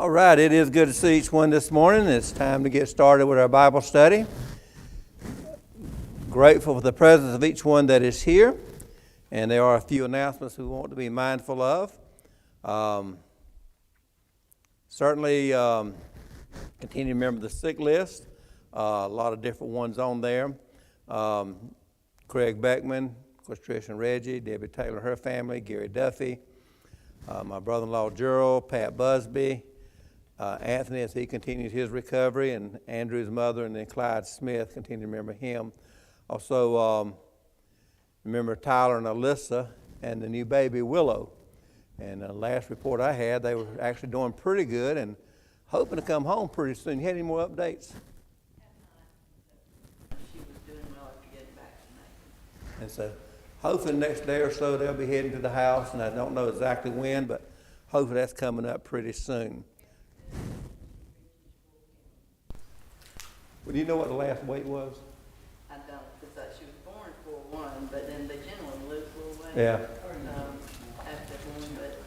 All right, it is good to see each one this morning. It's time to get started with our Bible study. Grateful for the presence of each one that is here, and there are a few announcements we want to be mindful of. Certainly, continue to remember the sick list. A lot of different ones on there. Craig Beckman, of course, Trish and Reggie, Debbie Taylor and her family, Gary Duffy, my brother-in-law Gerald, Pat Busby, Anthony as he continues his recovery, and Andrew's mother, and then Clyde Smith, continue to remember him. Also, remember Tyler and Alyssa and the new baby Willow. And the last report I had, they were actually doing pretty good and hoping to come home pretty soon. You had any more updates? She was doing well after getting back to Macon. And so hopefully the next day or so they'll be heading to the house, and I don't know exactly when, but hopefully that's coming up pretty soon. Well, do you know what the last weight was? I don't, because she was born 4'1", but then they generally lose a little weight. Yeah. After one, but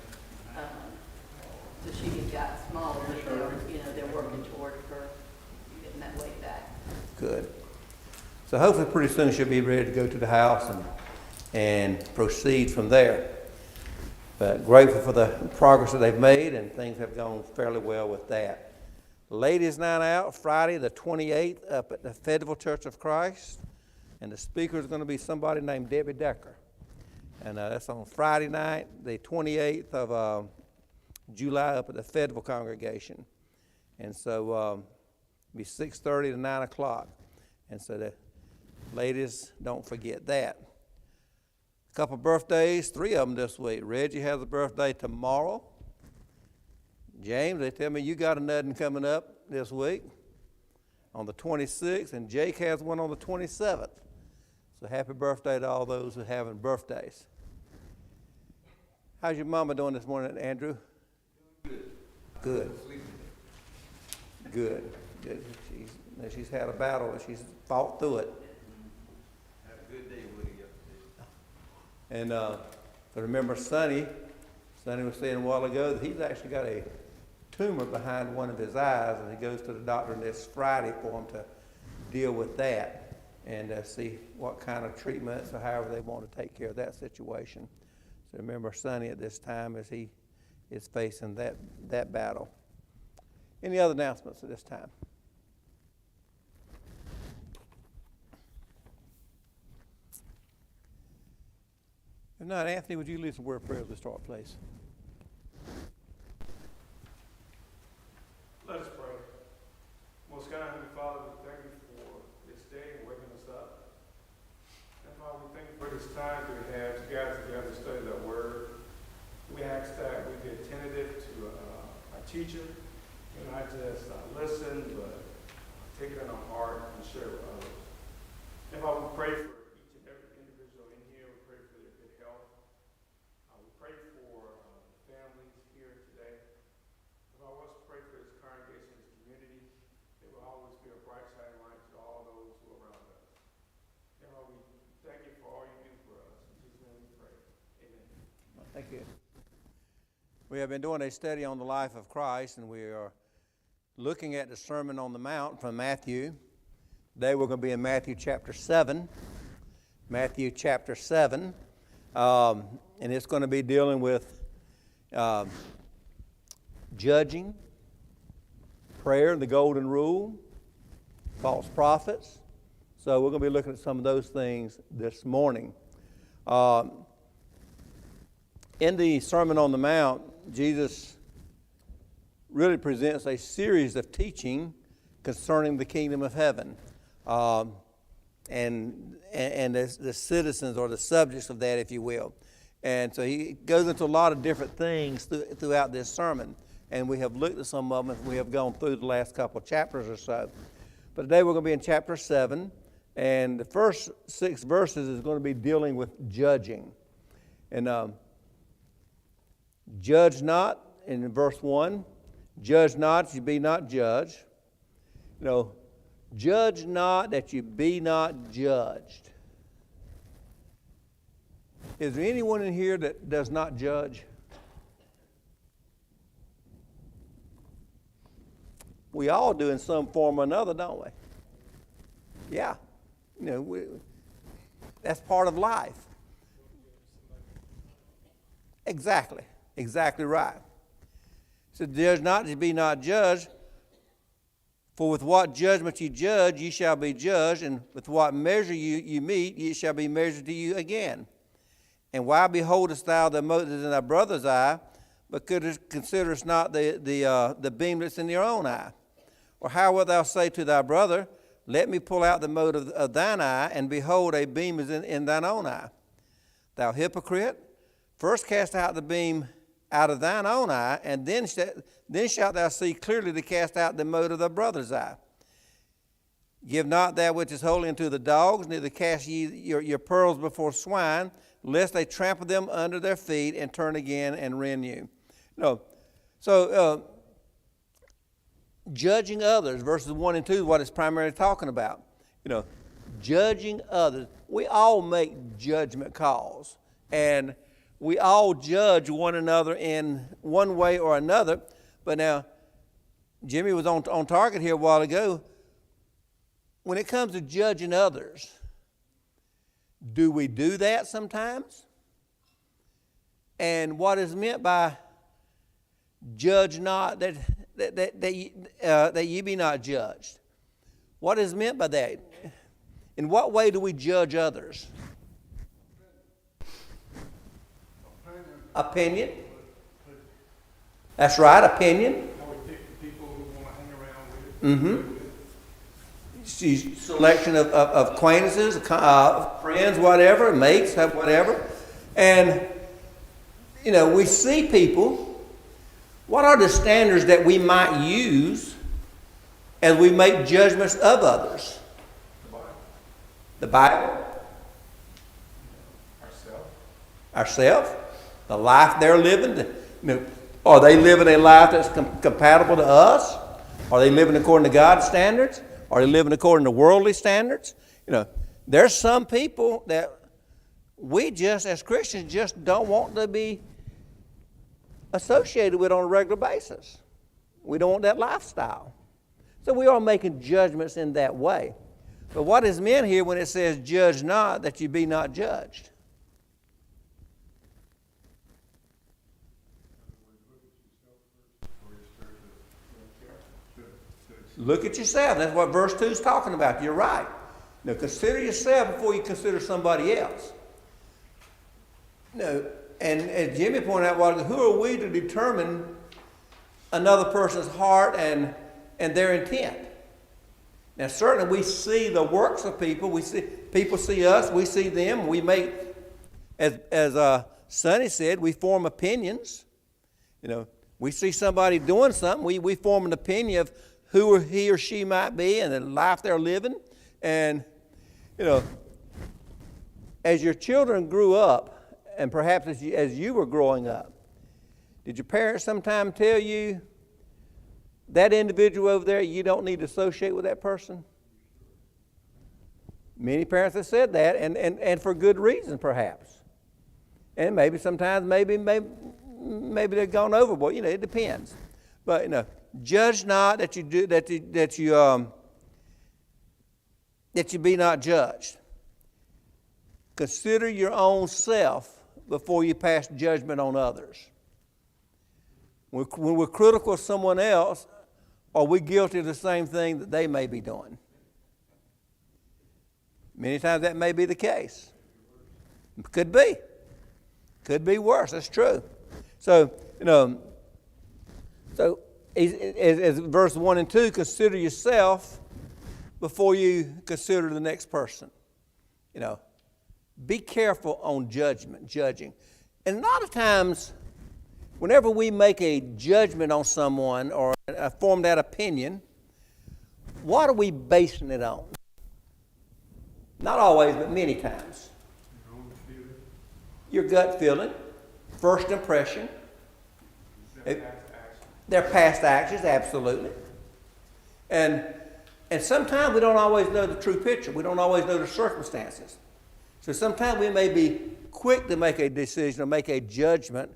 so she had got smaller, but they're working toward her getting that weight back. Good. So hopefully pretty soon she'll be ready to go to the house and proceed from there. But grateful for the progress that they've made, and things have gone fairly well with that. Ladies' Night Out, Friday the 28th, up at the Fayetteville Church of Christ. And the speaker is going to be somebody named Debbie Decker. And that's on Friday night, the 28th of July, up at the Fayetteville congregation. And so it'll be 6:30 to 9 o'clock. And so the ladies, don't forget that. A couple birthdays, 3 of them this week. Reggie has a birthday tomorrow. James, they tell me you got another coming up this week on the 26th, and Jake has one on the 27th. So happy birthday to all those who are having birthdays. How's your mama doing this morning, Andrew? Good. Good. Good. She's had a battle, and she's fought through it. Had a good day with you yesterday. And remember Sonny was saying a while ago that he's actually got a tumor behind one of his eyes, and he goes to the doctor this Friday for him to deal with that and see what kind of treatments or however they want to take care of that situation. So remember Sonny at this time as he is facing that battle. Any other announcements at this time? If not, Anthony, would you lead some word of prayer as we start, please? Let us pray. Most God, Heavenly Father, we thank you for this day and waking us up. And Father, we thank you for this time that we have together to study that word. We ask that we be attentive to our teacher and not just listen, but take it in our heart and share it with others. And Father, we pray for each and every individual in here. We pray for their good health. We pray for families here today. I also pray for this congregation, this community. It will always be a bright shining light to all those who are around us. And Lord, we thank you for all you do for us. In Jesus' name we pray. Amen. Thank you. We have been doing a study on the life of Christ, and we are looking at the Sermon on the Mount from Matthew. Today we're going to be in Matthew chapter 7. Matthew chapter 7. And it's going to be dealing with judging, prayer, the golden rule, false prophets. So we're going to be looking at some of those things this morning. In the Sermon on the Mount, Jesus really presents a series of teaching concerning the kingdom of heaven and the citizens or the subjects of that, if you will. And so he goes into a lot of different things throughout this sermon. And we have looked at some of them as we have gone through the last couple of chapters or so. But today we're going to be in chapter 7. And the first 6 verses is going to be dealing with judging. And judge not, in verse 1, judge not that you be not judged. Judge not that you be not judged. Is there anyone in here that does not judge? We all do in some form or another, don't we? Yeah. That's part of life. Exactly. Exactly right. So judge not, to be not judged. For with what judgment you judge, ye shall be judged, and with what measure you meet, ye shall be measured to you again. And why beholdest thou the mote in thy brother's eye, but considerest not the beam that's in your own eye? Or how wilt thou say to thy brother, let me pull out the mote of thine eye, and behold, a beam is in thine own eye? Thou hypocrite, first cast out the beam out of thine own eye, and then shalt thou see clearly to cast out the mote of thy brother's eye. Give not that which is holy unto the dogs, neither cast ye your pearls before swine, lest they trample them under their feet and turn again and rend you. No. So, judging others, verses 1 and 2 is what it's primarily talking about. Judging others. We all make judgment calls, and we all judge one another in one way or another. But now, Jimmy was on target here a while ago. When it comes to judging others, do we do that sometimes? And what is meant by judge not, that ye be not judged? What is meant by that? In what way do we judge others? Opinion. That's right, opinion. How we pick the people we want to hang around with. Selection of acquaintances, friends, whatever, mates, whatever. And, we see people. What are the standards that we might use as we make judgments of others? The Bible. Ourselves. The life they're living. Are they living a life that's compatible to us? Are they living according to God's standards? Are they living according to worldly standards? There's some people that we just, as Christians, just don't want to be associated with on a regular basis. We don't want that lifestyle. So we are making judgments in that way. But what is meant here when it says, judge not, that you be not judged? Look at yourself. That's what verse 2 is talking about. You're right. Now, consider yourself before you consider somebody else. And as Jimmy pointed out, who are we to determine another person's heart and their intent? Now, certainly we see the works of people. People see us. We see them. We make, as Sonny said, we form opinions. We see somebody doing something. We form an opinion of who he or she might be and the life they're living. And, as your children grew up, and perhaps as you were growing up, did your parents sometime tell you, that individual over there, you don't need to associate with that person? Many parents have said that, and for good reason, perhaps. And maybe sometimes, maybe they've gone overboard. It depends. But, judge not that you be not judged. Consider your own self before you pass judgment on others. When we're critical of someone else, are we guilty of the same thing that they may be doing? Many times that may be the case. Could be. Could be worse. That's true. So, as verse 1 and 2, consider yourself before you consider the next person. Be careful on judging. And a lot of times, whenever we make a judgment on someone or form that opinion, what are we basing it on? Not always, but many times. Your gut feeling, first impression. Their past actions, absolutely. And sometimes we don't always know the true picture. We don't always know the circumstances. So sometimes we may be quick to make a decision or make a judgment,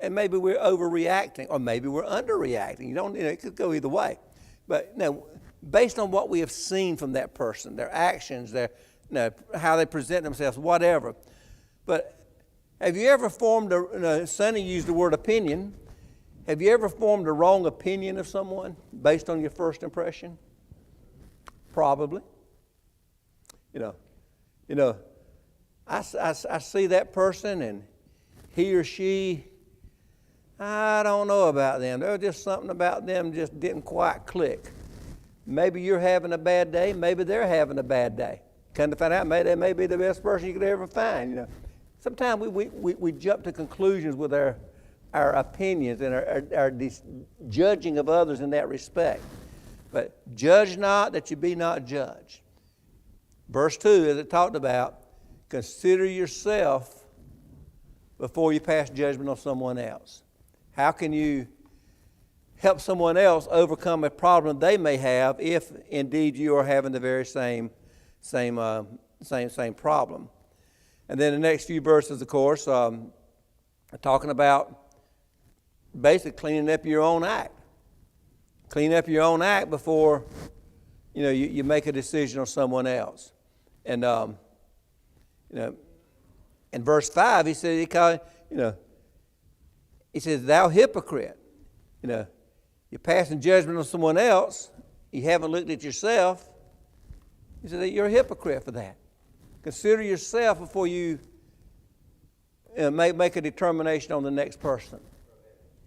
and maybe we're overreacting or maybe we're underreacting. It could go either way. But no, based on what we have seen from that person, their actions, their, how they present themselves, whatever. But have you ever formed Sonny used the word opinion. Have you ever formed a wrong opinion of someone based on your first impression? Probably. I see that person and he or she, I don't know about them. There was just something about them just didn't quite click. Maybe you're having a bad day. Maybe they're having a bad day. Come to find out, maybe they may be the best person you could ever find. Sometimes we jump to conclusions with our opinions and our judging of others in that respect. But judge not that you be not judged. Verse 2, as it talked about, consider yourself before you pass judgment on someone else. How can you help someone else overcome a problem they may have if indeed you are having the very same problem? And then the next few verses, of course, are talking about basically cleaning up your own act. Clean up your own act before you make a decision on someone else. And in verse 5, he says, he says, thou hypocrite. You're passing judgment on someone else. You haven't looked at yourself. He said, you're a hypocrite for that. Consider yourself before you make a determination on the next person.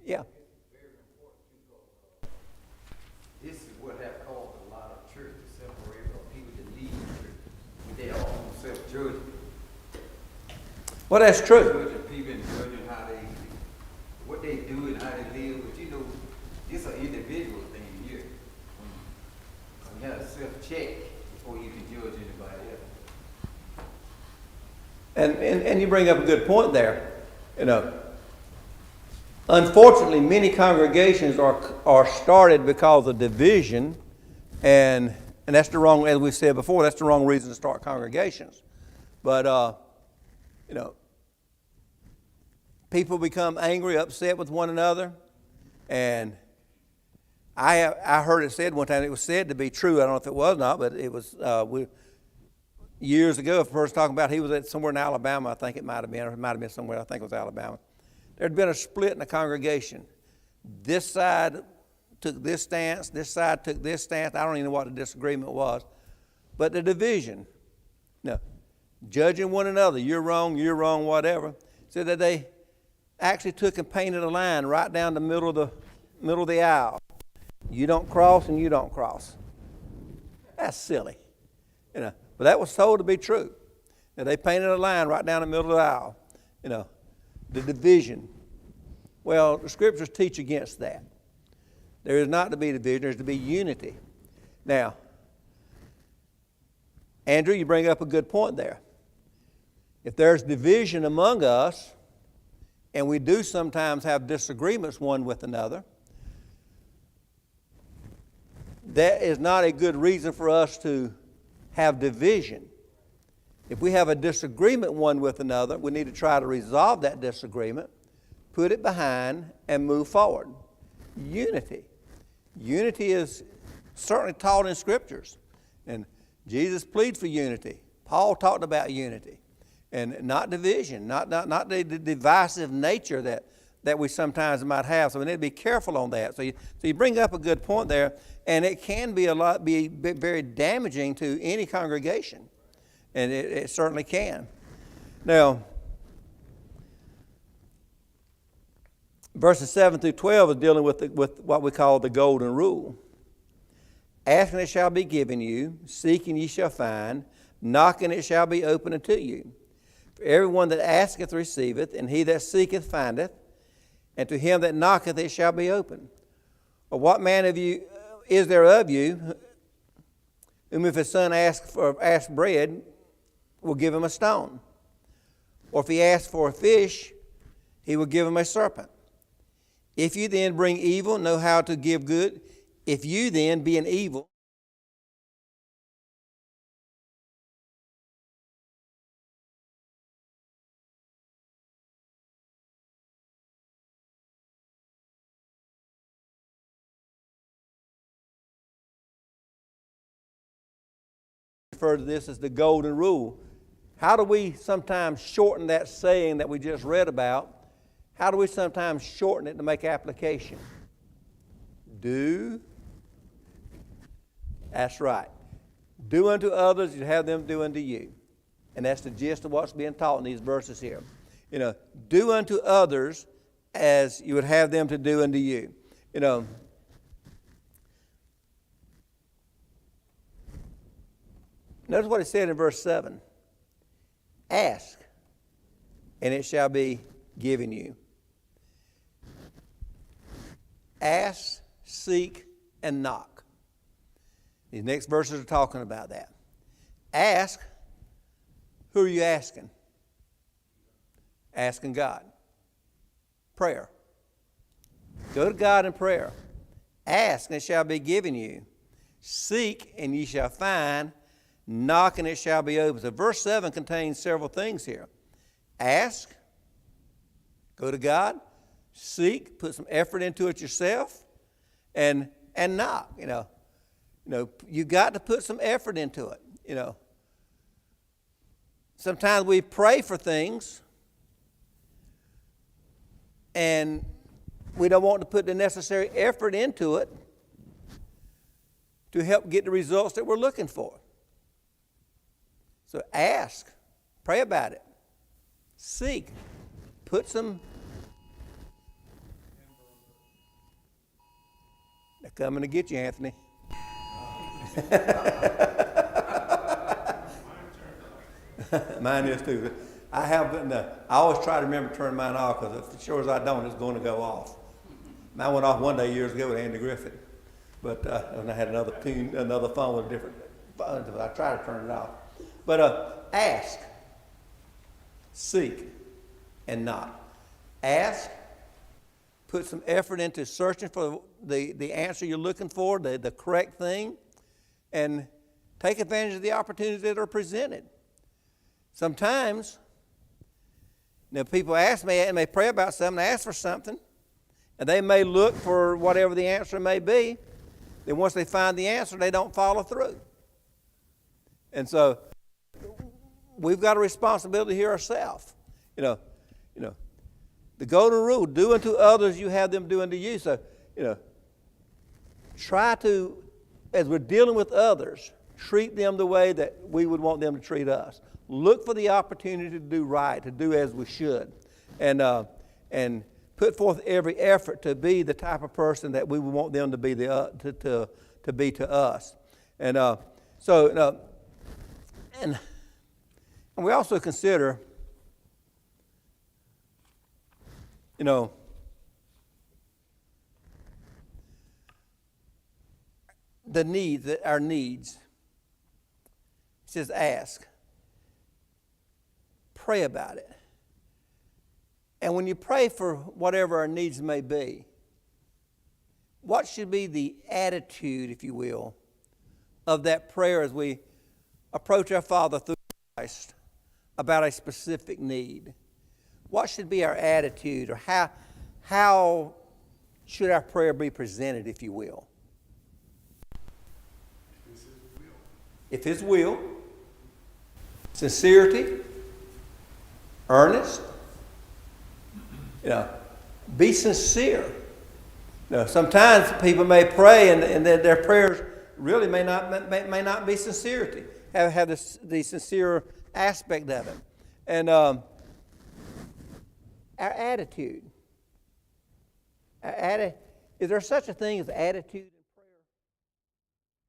Yeah. This is what have caused a lot of churches to separate from people that lead church with their own self-judgment. Well, that's true. Judging people and judging what they do and how they live. But it's an individual thing here. You have to self-check before you can judge anybody else. And you bring up a good point there. Unfortunately, many congregations are started because of division, and that's the wrong, as we've said before, that's the wrong reason to start congregations. But people become angry, upset with one another, and I heard it said one time. It was said to be true. I don't know if it was or not, but it was years ago. A person talking about he was at somewhere in Alabama. I think it might have been, or it might have been somewhere. I think it was Alabama. There had been a split in the congregation. This side took this stance. This side took this stance. I don't even know what the disagreement was, but the division. Judging one another. You're wrong, whatever. So that they actually took and painted a line right down the middle of the aisle. You don't cross and you don't cross. That's silly. But that was told to be true. They painted a line right down the middle of the aisle. The division. Well, the scriptures teach against that. There is not to be division, there is to be unity. Now, Andrew, you bring up a good point there. If there's division among us, and we do sometimes have disagreements one with another, that is not a good reason for us to have division. If we have a disagreement one with another, we need to try to resolve that disagreement, put it behind, and move forward. Unity. Unity is certainly taught in scriptures. And Jesus pleads for unity. Paul talked about unity. And not division, not the divisive nature that we sometimes might have. So we need to be careful on that. So you bring up a good point there, and it can be very damaging to any congregation. And it certainly can. Now, verses 7 through 12 is dealing with what we call the golden rule. Asking it shall be given you, seeking ye shall find, knocking it shall be opened unto you. For everyone that asketh receiveth, and he that seeketh findeth, and to him that knocketh it shall be opened. Or what man of you is there of you, whom if his son asks bread, will give him a stone? Or if he asks for a fish, he will give him a serpent. If you then bring evil, know how to give good. If you then, being evil, refer to this as the golden rule. How do we sometimes shorten that saying that we just read about? How do we sometimes shorten it to make application? Do. That's right. Do unto others, you have them do unto you. And that's the gist of what's being taught in these verses here. Do unto others as you would have them to do unto you. Notice what it said in verse 7. Ask, and it shall be given you. Ask, seek, and knock. These next verses are talking about that. Ask, who are you asking? Asking God. Prayer. Go to God in prayer. Ask, and it shall be given you. Seek, and ye shall find. Knock, and it shall be opened. So verse 7 contains several things here. Ask, go to God. Seek, put some effort into it yourself. And knock, you got to put some effort into it, Sometimes we pray for things and we don't want to put the necessary effort into it to help get the results that we're looking for. So ask, pray about it, seek, put some. They're coming to get you, Anthony. Mine is too. I always try to remember to turn mine off because as sure as I don't, it's going to go off. Mine went off one day years ago with Andy Griffith, but and I had another phone with a different phone, but I try to turn it off. But ask, seek, and knock. Ask. Put some effort into searching for the answer you're looking for, the correct thing, and take advantage of the opportunities that are presented. Sometimes, people ask me and they pray about something, they ask for something, and they may look for whatever the answer may be. Then once they find the answer, they don't follow through. And so we've got a responsibility here ourselves. The golden rule, do unto others, you have them do unto you. So, try to, as we're dealing with others, treat them the way that we would want them to treat us. Look for the opportunity to do right, to do as we should, and put forth every effort to be the type of person that we would want them to be to be to us. And and we also consider, our needs. It says ask. Pray about it. And when you pray for whatever our needs may be, what should be the attitude, if you will, of that prayer as we approach our Father through Christ about a specific need? What should be our attitude, or how should our prayer be presented, if you will? If His will, sincerity, earnest, be sincere. Sometimes people may pray and their prayers really may not be sincerity, have the sincere aspect of it. And our attitude. Is there such a thing as attitude in prayer?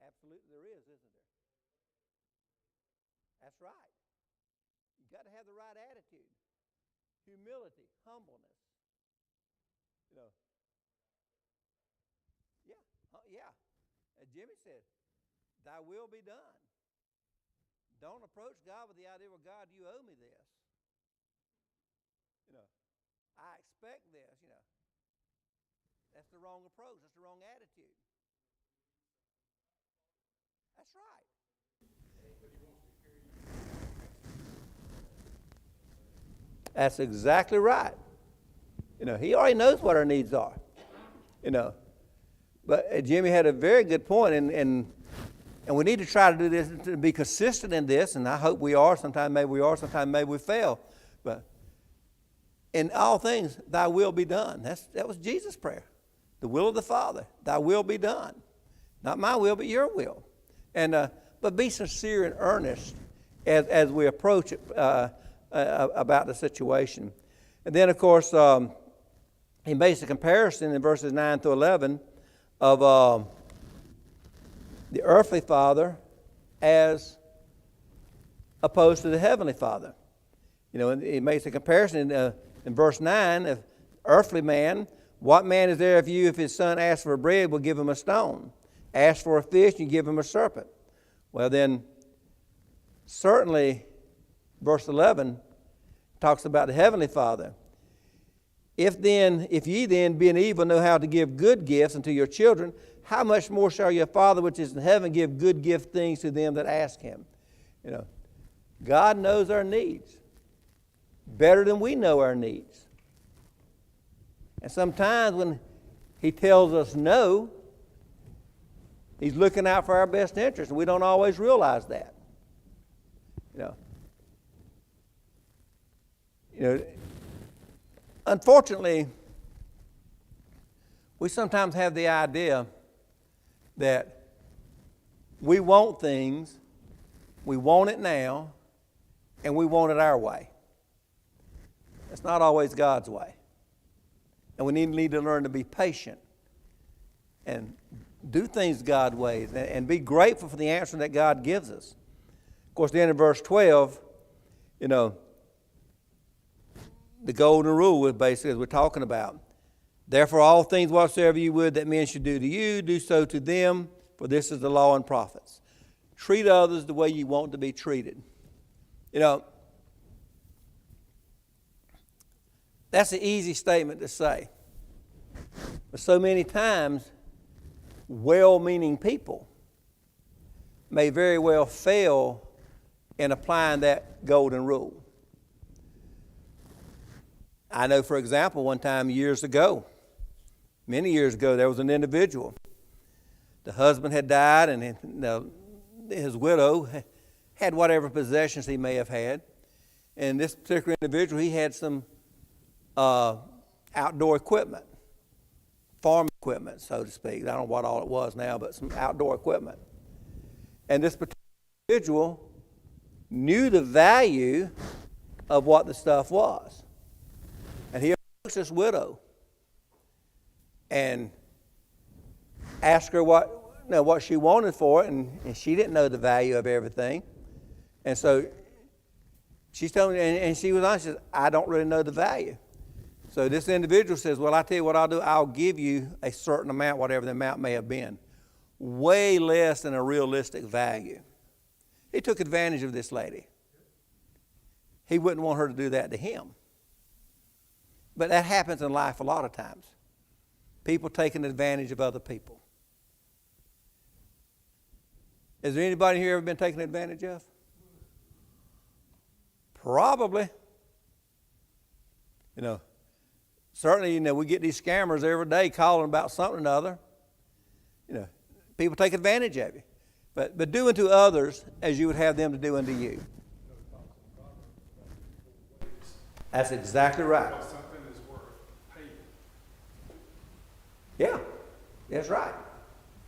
Absolutely there is, isn't there? That's right. You've got to have the right attitude. Humility, humbleness. Yeah. As Jimmy said, thy will be done. Don't approach God with the idea, well, God, you owe me this. I expect this, That's the wrong approach. That's the wrong attitude. That's right. That's exactly right. He already knows what our needs are. But Jimmy had a very good point, and And we need to try to do this, to be consistent in this, and I hope we are. Sometimes maybe we are, sometimes maybe we fail. But in all things, thy will be done. That was Jesus' prayer. The will of the Father, thy will be done. Not my will, but your will. And but be sincere and earnest as we approach it about the situation. And then, of course, he makes a comparison in verses 9 through 11 of the earthly father as opposed to the heavenly Father. You know, and he makes a comparison in verse 9 of earthly man. What man is there of you, if his son asks for bread, will give him a stone? Asks for a fish, you give him a serpent. Well, then, certainly, verse 11 talks about the heavenly Father. If ye then, being evil, know how to give good gifts unto your children, how much more shall your Father which is in heaven give good gift things to them that ask him? You know, God knows our needs better than we know our needs. And sometimes when he tells us no, he's looking out for our best interest, and we don't always realize that. You know, unfortunately, we sometimes have the idea that we want things, we want it now, and we want it our way. That's not always God's way. And we need to learn to be patient and do things God's ways and be grateful for the answer that God gives us. Of course, the end of verse 12, you know, the golden rule is basically, as we're talking about. Therefore, all things whatsoever you would that men should do to you, do so to them, for this is the law and prophets. Treat others the way you want to be treated. You know, that's an easy statement to say. But so many times, well-meaning people may very well fail in applying that golden rule. I know, for example, one time years ago, many years ago, there was an individual. The husband had died, and his widow had whatever possessions he may have had. And this particular individual, he had some outdoor equipment, farm equipment, so to speak. I don't know what all it was now, but some outdoor equipment. And this particular individual knew the value of what the stuff was. And he approached this widow and asked her what she wanted for it, and she didn't know the value of everything. And so she told me, and she was honest, she said, I don't really know the value. So this individual says, well, I tell you what I'll do, I'll give you a certain amount, whatever the amount may have been, way less than a realistic value. He took advantage of this lady. He wouldn't want her to do that to him. But that happens in life a lot of times. People taking advantage of other people. Has there anybody here ever been taken advantage of? Probably. You know, certainly, we get these scammers every day calling about something or another. You know, people take advantage of you. But do unto others as you would have them to do unto you. That's exactly right. Something is worth paying. Yeah, that's right.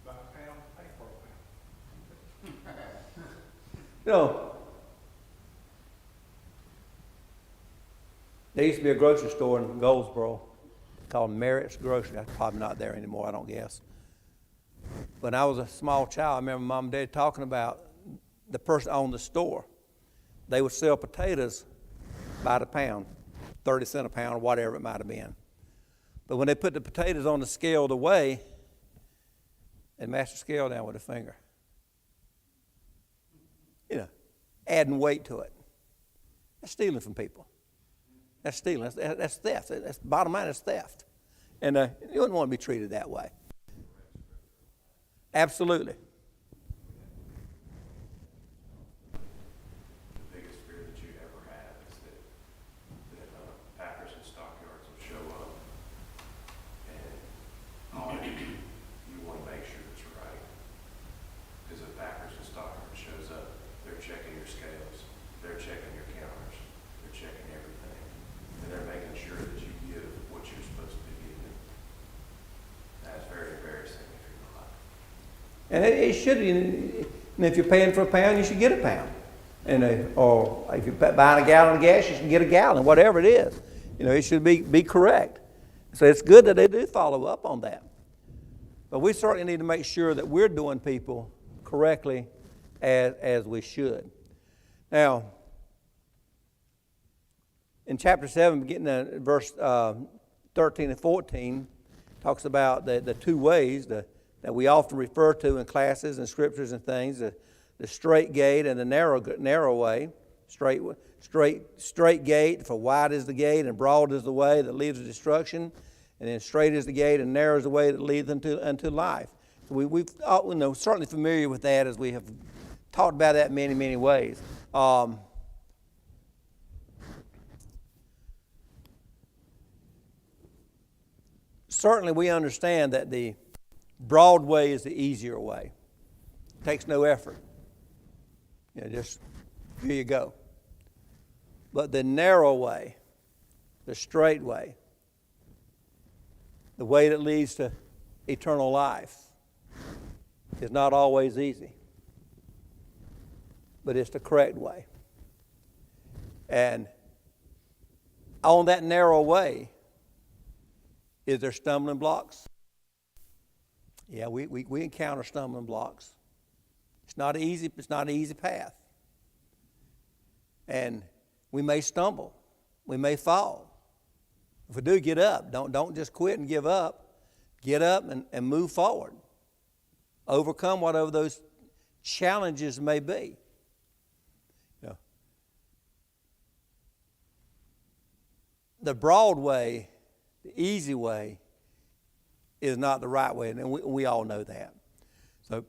Buy a pound, pay for a pound. You know, there used to be a grocery store in Goldsboro called Merritt's Grocery. That's probably not there anymore, I don't guess. When I was a small child, I remember Mom and Dad talking about the person owned the store. They would sell potatoes by the pound, 30 cents a pound or whatever it might have been. But when they put the potatoes on the scale to weigh, they mashed the scale down with a finger. You know, adding weight to it. That's stealing from people. That's stealing. That's theft. That's bottom line. It's theft. And you wouldn't want to be treated that way. Absolutely. The biggest fear that you ever have is that packers and stockyards will show up and audit you. You want to make sure it's right. Because if packers And it should, and if you're paying for a pound, you should get a pound. And or if you're buying a gallon of gas, you should get a gallon, whatever it is. It should be correct. So it's good that they do follow up on that. But we certainly need to make sure that we're doing people correctly as we should. Now, in chapter 7, beginning at verse 13 and 14, talks about the two ways that we often refer to in classes and scriptures and things, the straight gate and the narrow way. Straight gate, for wide is the gate and broad is the way that leads to destruction, and then straight is the gate and narrow is the way that leads unto life. So we've certainly familiar with that, as we have talked about that in many, many ways. Certainly we understand that the broad way is the easier way. It takes no effort. Just here you go. But the narrow way, the straight way, the way that leads to eternal life, is not always easy. But it's the correct way. And on that narrow way, is there stumbling blocks? Yeah, we encounter stumbling blocks. It's not an easy path. And we may stumble. We may fall. If we do, get up. Don't just quit and give up. Get up and move forward. Overcome whatever those challenges may be. The broad way, the easy way, is not the right way, and we all know that. So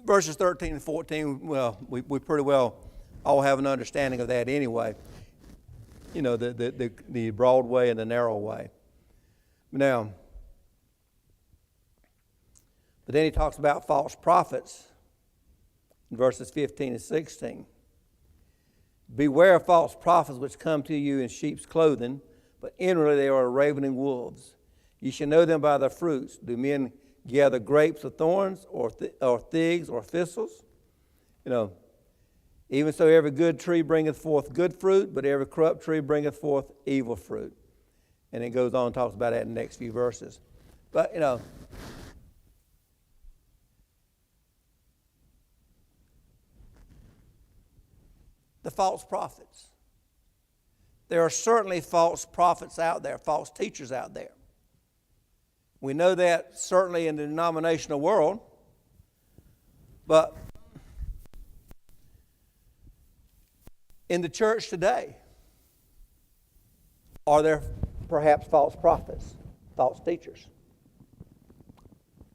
verses 13 and 14, well, we pretty well all have an understanding of that anyway. The broad way and the narrow way. Now, but then he talks about false prophets in verses 15 and 16. Beware of false prophets which come to you in sheep's clothing, but inwardly they are ravening wolves. You shall know them by their fruits. Do men gather grapes of thorns, or figs, or thistles? Even so every good tree bringeth forth good fruit, but every corrupt tree bringeth forth evil fruit. And it goes on and talks about that in the next few verses. But, the false prophets. There are certainly false prophets out there, false teachers out there. We know that certainly in the denominational world, but in the church today, are there perhaps false prophets, false teachers?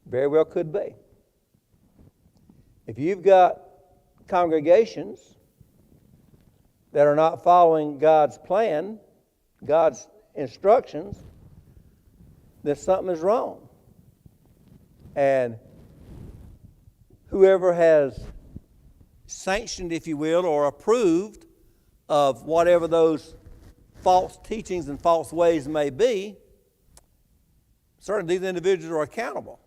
Very well could be. If you've got congregations that are not following God's plan, God's instructions, then something is wrong. And whoever has sanctioned, if you will, or approved of whatever those false teachings and false ways may be, certainly these individuals are accountable.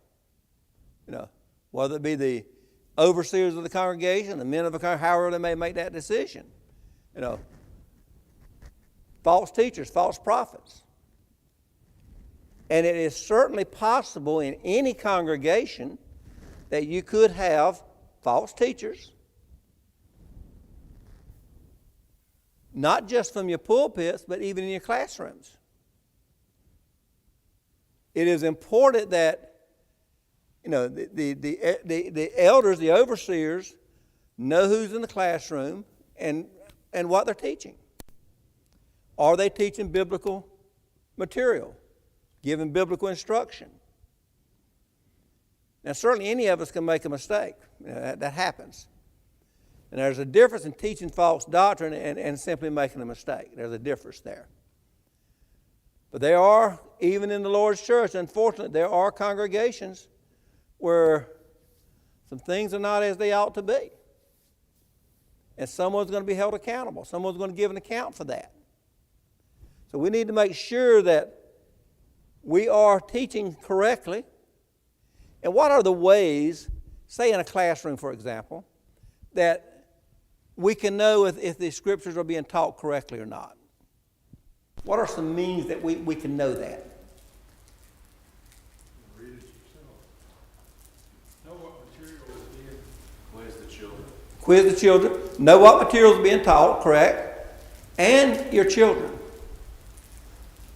Whether it be the overseers of the congregation, the men of the congregation, however they may make that decision. False teachers, false prophets. And it is certainly possible in any congregation that you could have false teachers, not just from your pulpits, but even in your classrooms. It is important that the elders, the overseers, know who's in the classroom and what they're teaching. Are they teaching biblical material, giving biblical instruction? Now, certainly any of us can make a mistake. That happens. And there's a difference in teaching false doctrine and simply making a mistake. There's a difference there. But there are, even in the Lord's church, unfortunately, there are congregations where some things are not as they ought to be. And someone's going to be held accountable. Someone's going to give an account for that. So we need to make sure that we are teaching correctly. And what are the ways say in a classroom, for example, that we can know if the scriptures are being taught correctly or not? What are some means that we can know that? Read it yourself. Know what material is being. Quiz the children. Quiz the children. Know what material is being taught, correct? And your children.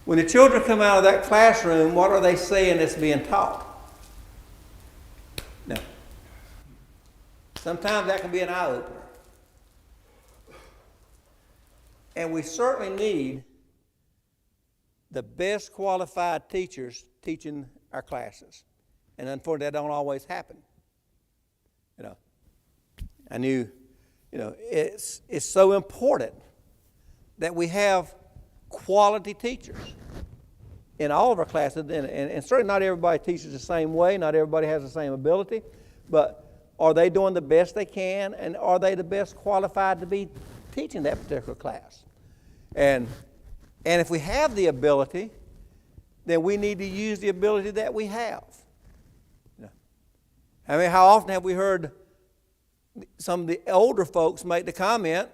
When the children come out of that classroom, what are they saying that's being taught? Now, sometimes that can be an eye-opener. And we certainly need the best qualified teachers teaching our classes. And unfortunately, that don't always happen. You know, I knew, it's so important that we have quality teachers in all of our classes. And certainly not everybody teaches the same way. Not everybody has the same ability. But are they doing the best they can? And are they the best qualified to be teaching that particular class? And if we have the ability, then we need to use the ability that we have. I mean, how often have we heard some of the older folks make the comment,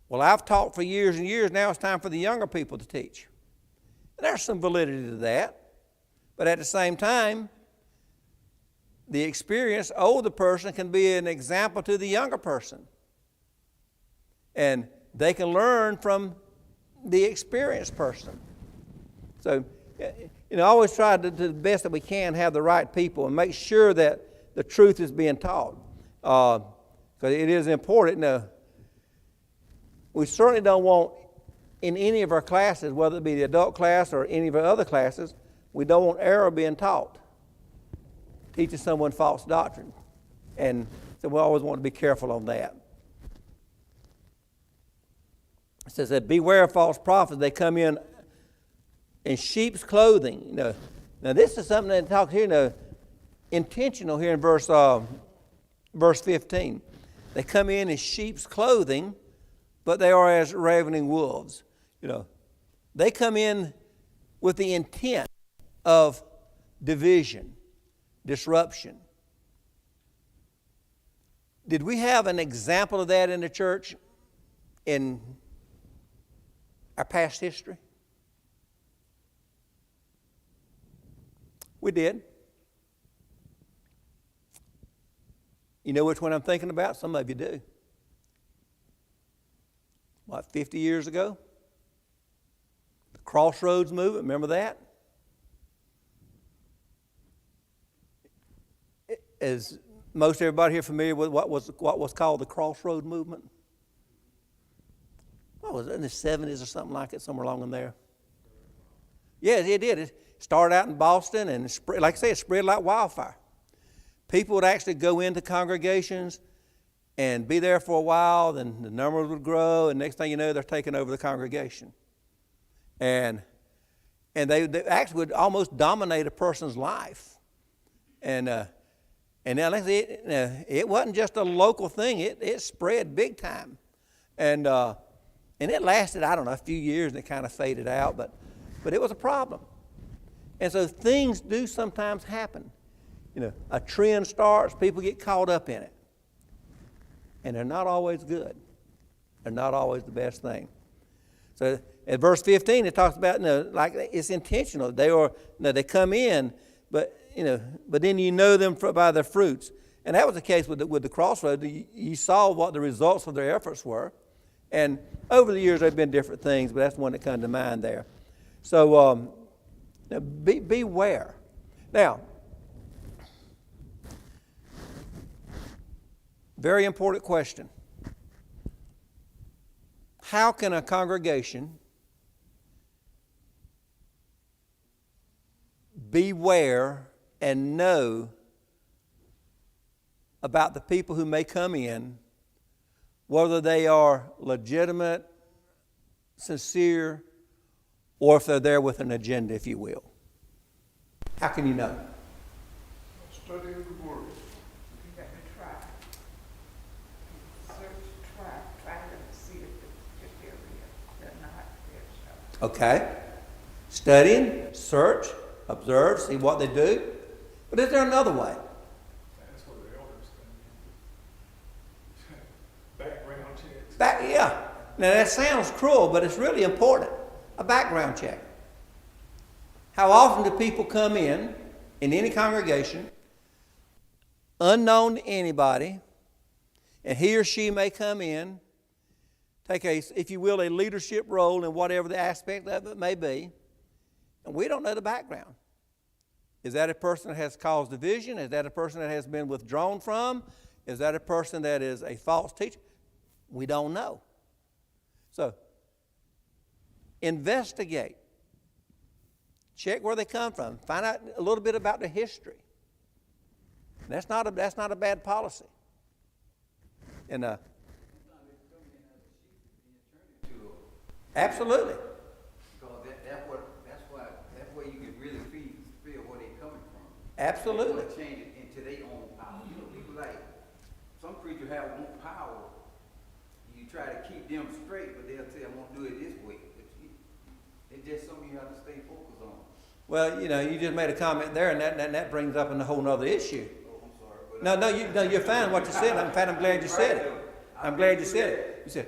well, I've taught for years and years, now it's time for the younger people to teach. And there's some validity to that. But at the same time, the experienced older person can be an example to the younger person. And they can learn from the experienced person. So, I always try to do the best that we can have the right people and make sure that the truth is being taught. Because it is important. We certainly don't want in any of our classes, whether it be the adult class or any of our other classes, we don't want error being taught, teaching someone false doctrine. And so we always want to be careful on that. It says that beware of false prophets. They come in sheep's clothing. Now this is something that talks here, intentional here in verse 15. They come in sheep's clothing, but they are as ravening wolves. They come in with the intent of division, disruption. Did we have an example of that in the church in our past history? We did. You know which one I'm thinking about? Some of you do. 50 years ago? The Crossroads movement, remember that? Is most everybody here familiar with what was called the Crossroads movement? What was it, in the 70s or something like it, somewhere along in there? Yeah, it did. It started out in Boston, and like I say, it spread like wildfire. People would actually go into congregations and be there for a while, then the numbers would grow, and next thing you know, they're taking over the congregation. And they actually would almost dominate a person's life. And now, it wasn't just a local thing. It spread big time. And it lasted, a few years, and it kind of faded out, but it was a problem. And so things do sometimes happen. A trend starts, people get caught up in it. And they're not always good. They're not always the best thing. So at verse 15, it talks about, like it's intentional. They come in, but then you know them by their fruits. And that was the case with the Crossroads. You saw what the results of their efforts were. And over the years, there have been different things, but that's the one that comes to mind there. So beware. Now, very important question. How can a congregation beware and know about the people who may come in, whether they are legitimate, sincere, or if they're there with an agenda, if you will? How can you know? Study the word. You got to try. Search, try to see if they're real. They're not real. Okay. Studying, search, observe, see what they do. But is there another way? That's what the elders Now that sounds cruel, but it's really important. A background check. How often do people come in any congregation, unknown to anybody, and he or she may come in, take a, if you will, a leadership role in whatever the aspect of it may be, and we don't know the background. Is that a person that has caused division? Is that a person that has been withdrawn from? Is that a person that is a false teacher? We don't know. So, investigate. Check where they come from. Find out a little bit about their history. That's not a bad policy. And absolutely. Because that's where you can really feel where they're coming from. Absolutely. They want to change it into their own power. You know, people like, some preachers have more power. You try to keep them straight, but they'll say, I'm going to do it this way. It's just something you have to stay focused on. Well, you know, you just made a comment there, and that brings up a whole other issue. Oh, I'm sorry. No, you're fine what you said. In fact, I'm glad you said it. I'm glad you said it. You said,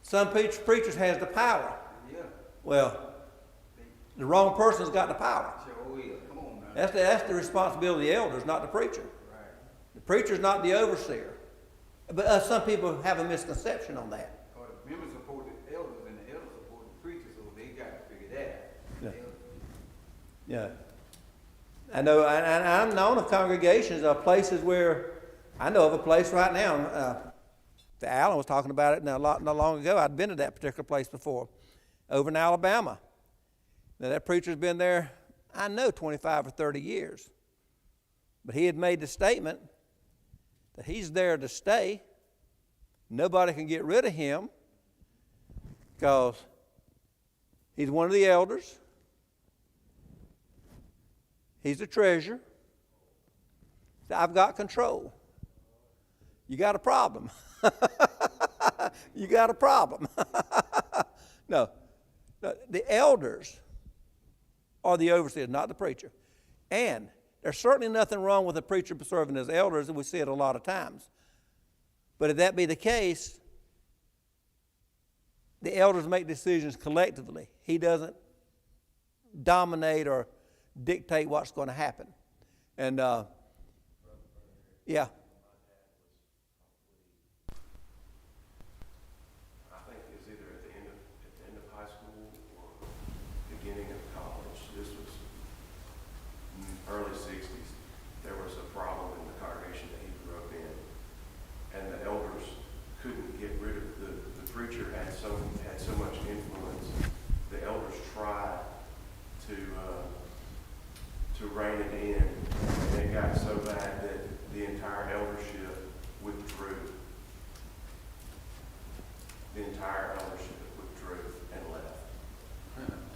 some preachers has the power. Yeah. Well, the wrong person's got the power. Sure will. Come on, man. That's the responsibility of the elders, not the preacher. Right. The preacher's not the overseer. But some people have a misconception on that. Or the members support the elders and the elders support the preachers, so they got to figure that out. Yeah. Yeah. I know, I'm known of congregations, of places where, I know of a place right now, Alan was talking about it not long ago. I'd been to that particular place before, over in Alabama. Now that preacher's been there, I know, 25 or 30 years. But he had made the statement that he's there to stay. Nobody can get rid of him because he's one of the elders. He's the treasurer. I've got control. You got a problem. You got a problem. No, the elders are the overseers, not the preacher. And there's certainly nothing wrong with a preacher serving as elders, and we see it a lot of times. But if that be the case, the elders make decisions collectively. He doesn't dominate or dictate what's going to happen. And, yeah. I think it was either at the end of high school or beginning of college. This was early 60s. There was a problem in the congregation that he grew up in, and the elders couldn't get rid of the preacher had so much influence. The elders tried to rein it in, and it got so bad that the entire eldership withdrew. The entire eldership withdrew and left.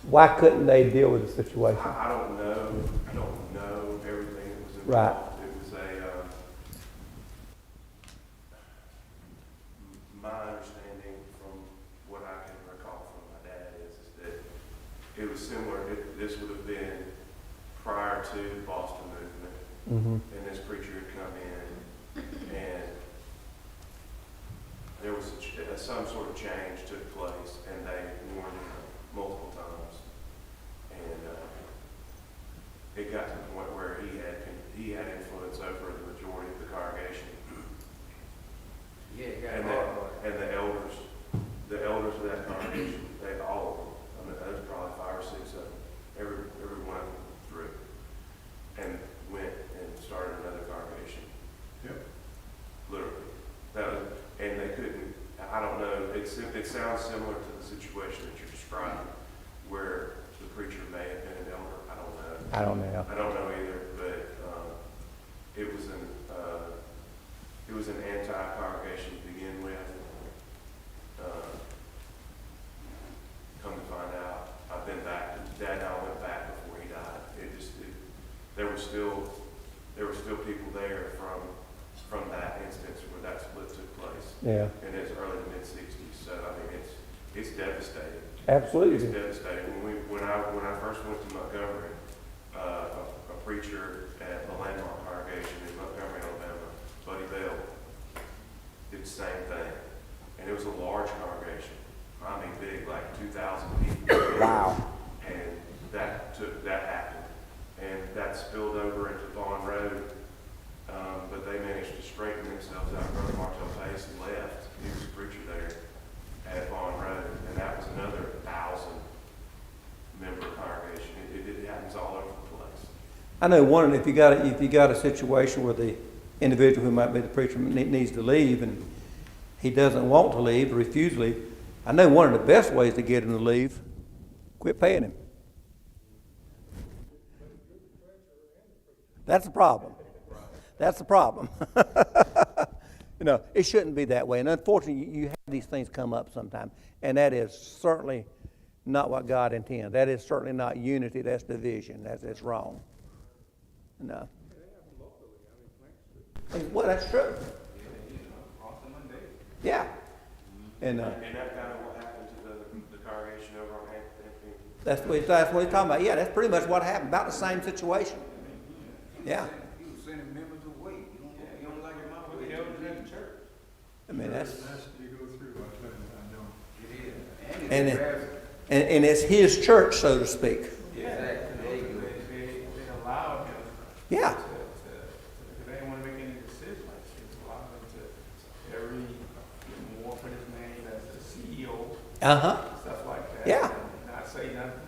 Why couldn't they deal with the situation? I don't know. I don't know everything that was involved. Right. It was my understanding from what I can recall from my dad is that it was similar. This would have been prior to the Boston movement, and this preacher had come in, and there was some sort of change took place, and they warned him multiple times, and it got to the point where he had influence over the majority of the congregation. Yeah, it got And hard. and the elders of that congregation, all of them, I mean, there's probably 5 or 6 of them, every one of them through, and went and started another congregation. Yep. Literally. And they couldn't, I don't know, it sounds similar to the situation that you're describing, where the preacher may have been an elder. I don't know. I don't know. I don't know either, but it was an anti-congregation to begin with. Come to find out, I've been back. Dad and I went back before he died. There were still people there from that instance where that split took place. Yeah. In his early to mid 60s. So I mean, it's devastating. Absolutely. It's devastating. When I first went to Montgomery, a preacher at the Landmark congregation in Montgomery, Alabama, Buddy Bell, did the same thing, and it was a large congregation. Wow. And that happened. And that spilled over into Vaughn Road. But they managed to straighten themselves out. Brother Martel Pace left. He was a preacher there at Vaughn Road. And that was another 1,000-member congregation. It happens all over the place. I know one, if you got a situation where the individual who might be the preacher needs to leave and he doesn't want to leave or refuse to leave, I know one of the best ways to get him to leave, quit paying him. That's the problem. That's the problem. You know, it shouldn't be that way. And unfortunately, you have these things come up sometimes. And that is certainly not what God intends. That is certainly not unity. That's division. That's wrong. No. Well, that's true. Yeah. And And that's kind of what happened to the congregation over on Hampton. that's what he's talking about. Yeah, that's pretty much what happened. About the same situation. Yeah. He was sending members away. You don't like him out But the elders at the church. I mean, that's, You go through, I know. It is. and it's it- embarrassing. and it's his church, so to speak. Exactly. There you go. They allowed him Yeah. because they didn't want to make any decisions. It's allowed them to every more put his name as the CEO, Uh-huh. stuff like that. Yeah. And not say nothing.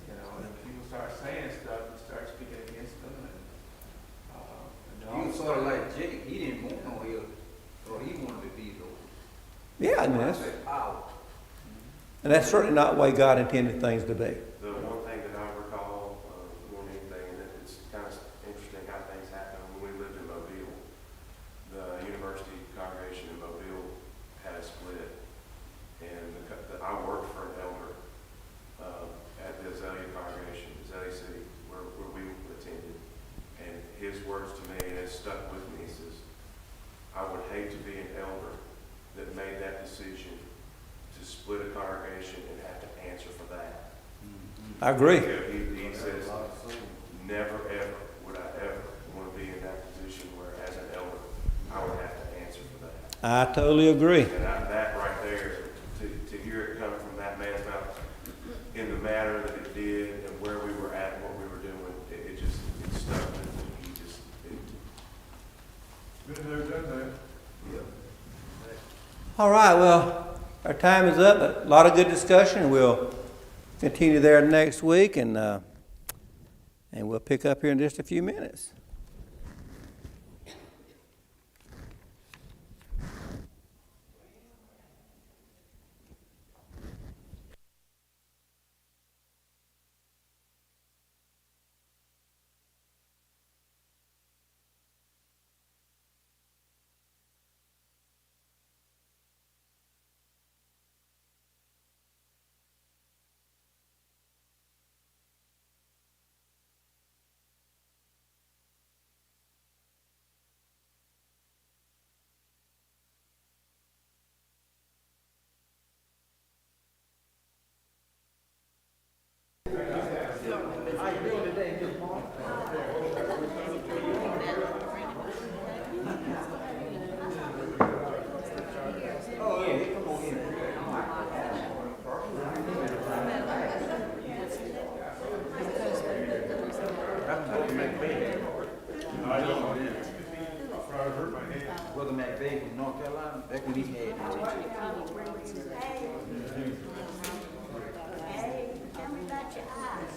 You know, and if people start saying stuff, you start speaking against them. And He was sort of like Jake. He didn't want no help, so he wanted to be though. Yeah, I mean, that's, That power. and that's certainly not the way God intended things to be. The one thing that I recall more than anything, and it's kind of interesting how things happen when we lived in Mobile. The university congregation in Mobile had a split, and I worked for an elder at the Azalea congregation, Azalea City, where we attended. And his words to me, and it stuck with me, he says, I would hate to be an elder that made that decision to split a congregation and have to answer for that. I agree. He says, never ever would I ever want to be in that position where as an elder, I would have to answer for that. I totally agree. And that right there, to hear it come from that man's mouth in the manner that it did and where we were at and what we were doing, it stuck with me. Been there, done that. All right, well, our time is up, but a lot of good discussion. We'll continue there next week, and we'll pick up here in just a few minutes. Brother McVeigh from North Carolina, back when he had Tell me about your eyes.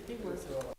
He was